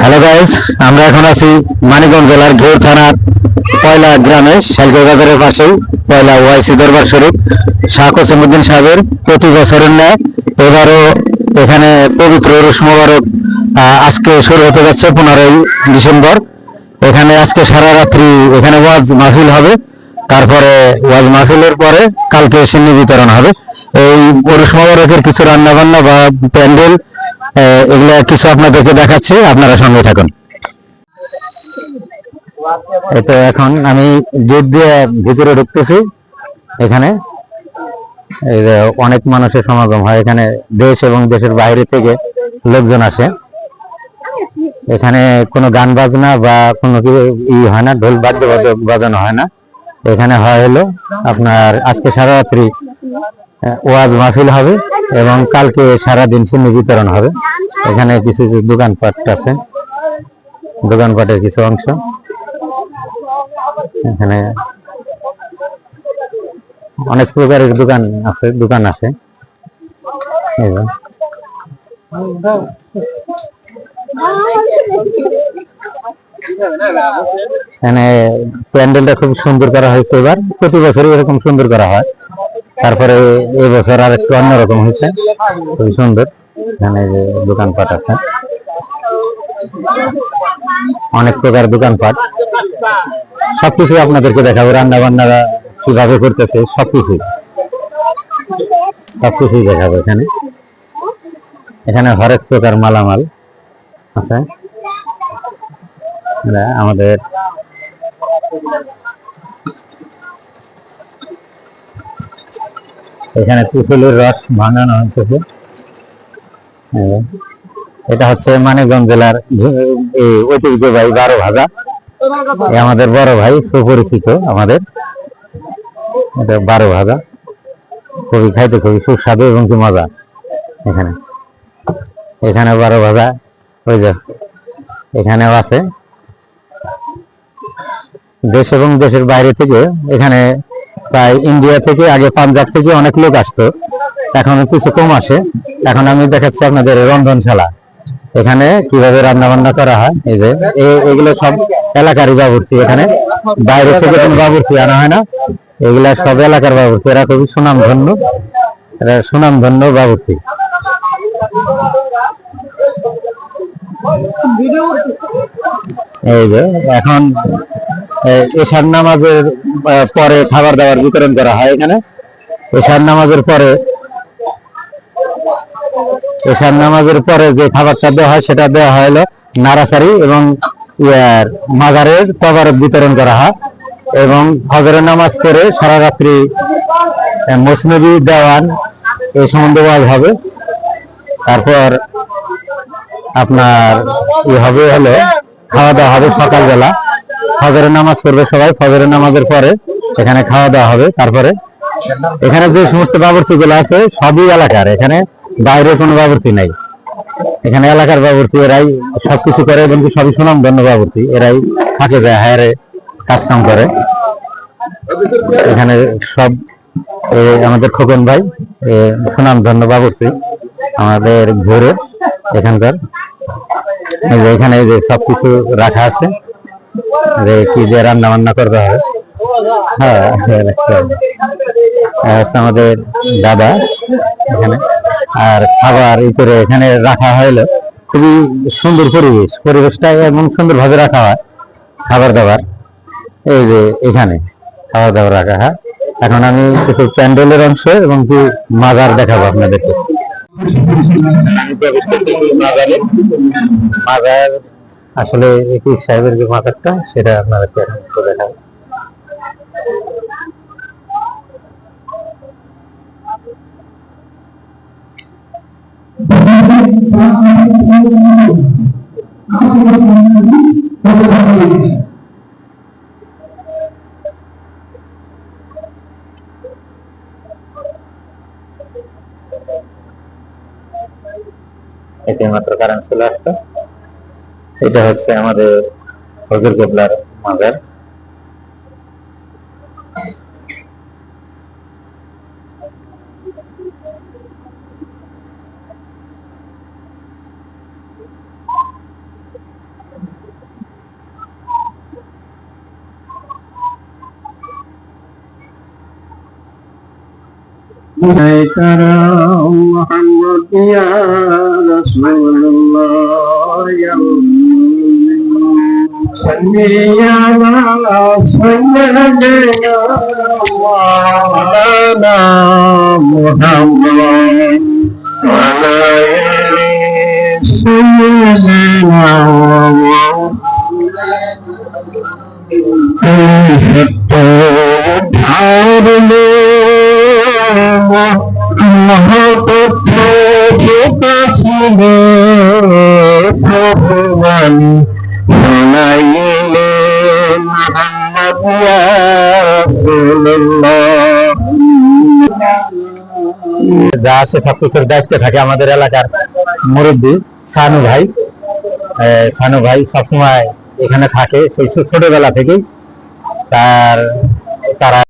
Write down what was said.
Hello guys, আমরা এখন আছি মানিকগঞ্জ জেলার ঘোর থানার পয়লা গ্রামে, শালকে বাজারের পাশেই পয়লা ওয়াইসি দরবার শরীফ শাহ কসিমউদ্দিন সাহেবের প্রতি বছরের ন্যায় এবারও এখানে পবিত্র উরুস মোবারক আজকে শুরু হতে যাচ্ছে 15ই ডিসেম্বর। এখানে আজকে সারা রাত্রি এখানে ওয়াজ মাহফিল হবে। তারপরে ওয়াজ মাহফিলের পরে কালকে সিন্নি বিতরণ হবে। এই উরুস মোবারকের কিছু রান্না বান্না বা প্যান্ডেল এগুলো কিছু আপনাদেরকে দেখাচ্ছি, আপনারা সঙ্গে থাকুন। তো এখন আমি দুধ দিয়ে ভিতরে ঢুকতেছি। এখানে এই যে অনেক মানুষের সমাগম হয়, এখানে দেশ এবং দেশের বাইরে থেকে লোকজন আসে। এখানে কোনো গান বাজনা বা কোনো হয় না, ঢোল বাদ্য বাজানো হয় না। এখানে হয় হলো আপনার আজকে সারা রাত্রি ওয়াজ মাহফিল হবে এবং কালকে সারাদিন সিন্নি বিতরণ হবে। এখানে কিছু দোকানপাট আছে, দোকানপাটের কিছু অংশ এখানে অনেক প্রকারের দোকান আছে। এখানে প্যান্ডেলটা খুব সুন্দর করা হয়েছে, এবার প্রতি বছরই এরকম সুন্দর করা হয়। তারপরে এই বছর আর একটু অন্যরকম হয়েছে, খুবই সুন্দর। এখানে যে দোকানপাট আছে, অনেক প্রকার দোকানপাট, সবকিছু আপনাদেরকে দেখাবো। রান্না বান্নারা কিভাবে করতেছে সবকিছুই দেখাবো। এখানে হরেক প্রকার মালামাল আছে। আমাদের এখানে কুফুলের রস ভাঙানো হচ্ছে। এটা হচ্ছে মানিকগঞ্জ জেলার ঐতিহ্যবাহী 12 ভাজা। আমাদের বড় ভাই, সুপরিচিত আমাদের। এটা 12 ভাজা, খাইতে খুবই সুস্বাদু এবং কি মজা। এখানে 12 ভাজা ওই যে এখানেও আছে। দেশ এবং দেশের বাইরে থেকে এখানে প্রায় ইন্ডিয়া থেকে, আগে পাঞ্জাব থেকে অনেক লোক আসতো, এখন কিছু কম আসে। এখন আমি দেখাচ্ছি আপনাদের রন্ধনশালা, এখানে কিভাবে রান্না বান্না করা হয়। এই যে এগুলো সব এলাকারই বাবুর্চি, এখানে বাইরে থেকে কোনো বাবুর্চি আনা হয় না। এগুলা সব এলাকার বাবুর্চি, এরা খুবই সুনামধন্য বাবুর্চি। এই যে এখন এশার নামাজের পরে খাবার দাবার বিতরণ করা হয়। এখানে এশার নামাজের পরে যে খাবারটা দেওয়া হয় সেটা দেওয়া হয় হলো নাড়াচাড়ি এবং মাজারের তবারক বিতরণ করা হয়। এবং ফজরের নামাজ পড়ে সারা রাত্রি মসনবী দেওয়ান এই সম্বন্ধে ওয়াজ হবে। তারপর আপনার হবে হলো খাওয়া দাওয়া হবে সকালবেলা। ফজরের নামাজ পড়বে সবাই, ফজরের নামাজের পরে এখানে খাওয়া দাওয়া হবে। তারপরে এখানে যে সমস্ত বাবুর্চি গুলো আছে সবই এলাকার, এখানে বাইরে কোনো বাবুর্চি নাই। এখানে এলাকার বাবুর্চি, এরাই সবকিছু করে এবং সবই সুনামধন্য বাবুর্চি। এরাই থাকে যায় হায়ারে কাজ কাম করে। এখানে সব আমাদের খোকন ভাই সুনামধন্য বাবুর্চি আমাদের ঘুরে এখানকার। এখানে যে সবকিছু রাখা আছে, কি দিয়ে রান্না বান্না করতে হবে। হ্যাঁ, আমাদের দাদা এখানে। আর খাবার করে এখানে রাখা হইলো, খুবই সুন্দর পরিবেশটা এমন সুন্দর ভাবে রাখা হয় খাবার দাবার। এই যে এখানে খাবার দাবার রাখা হয়। এখন আমি কিছু প্যান্ডেলের অংশ এবং কি মাজার দেখাবো আপনাদেরকে। মাজার আসলে একুশ সাহেবের যে মাজারটা, সেটা আপনাদেরকে দেখাবো। এতে মাত্র কারেন্ট চলে আসতো। এটা হচ্ছে আমাদের হজুর কেবলার মাজার। মোহাম্মদ ইয়া রাসূলুল্লাহ ইয়া সাল্লি আলা সাইয়্যিদিনা মাওলানা মুহাম্মদ ওয়া আলা আলি সাইয়্যিদিনা ভগবান শোনাইলে মুহাম্মদ ইয়া রাসূলুল্লাহ। যা আছে সবকিছুর দায়িত্বে থাকে আমাদের এলাকার মুরব্বী সানু ভাই। সানু ভাই সবসময় এখানে থাকে সেই ছোটবেলা থেকেই তারা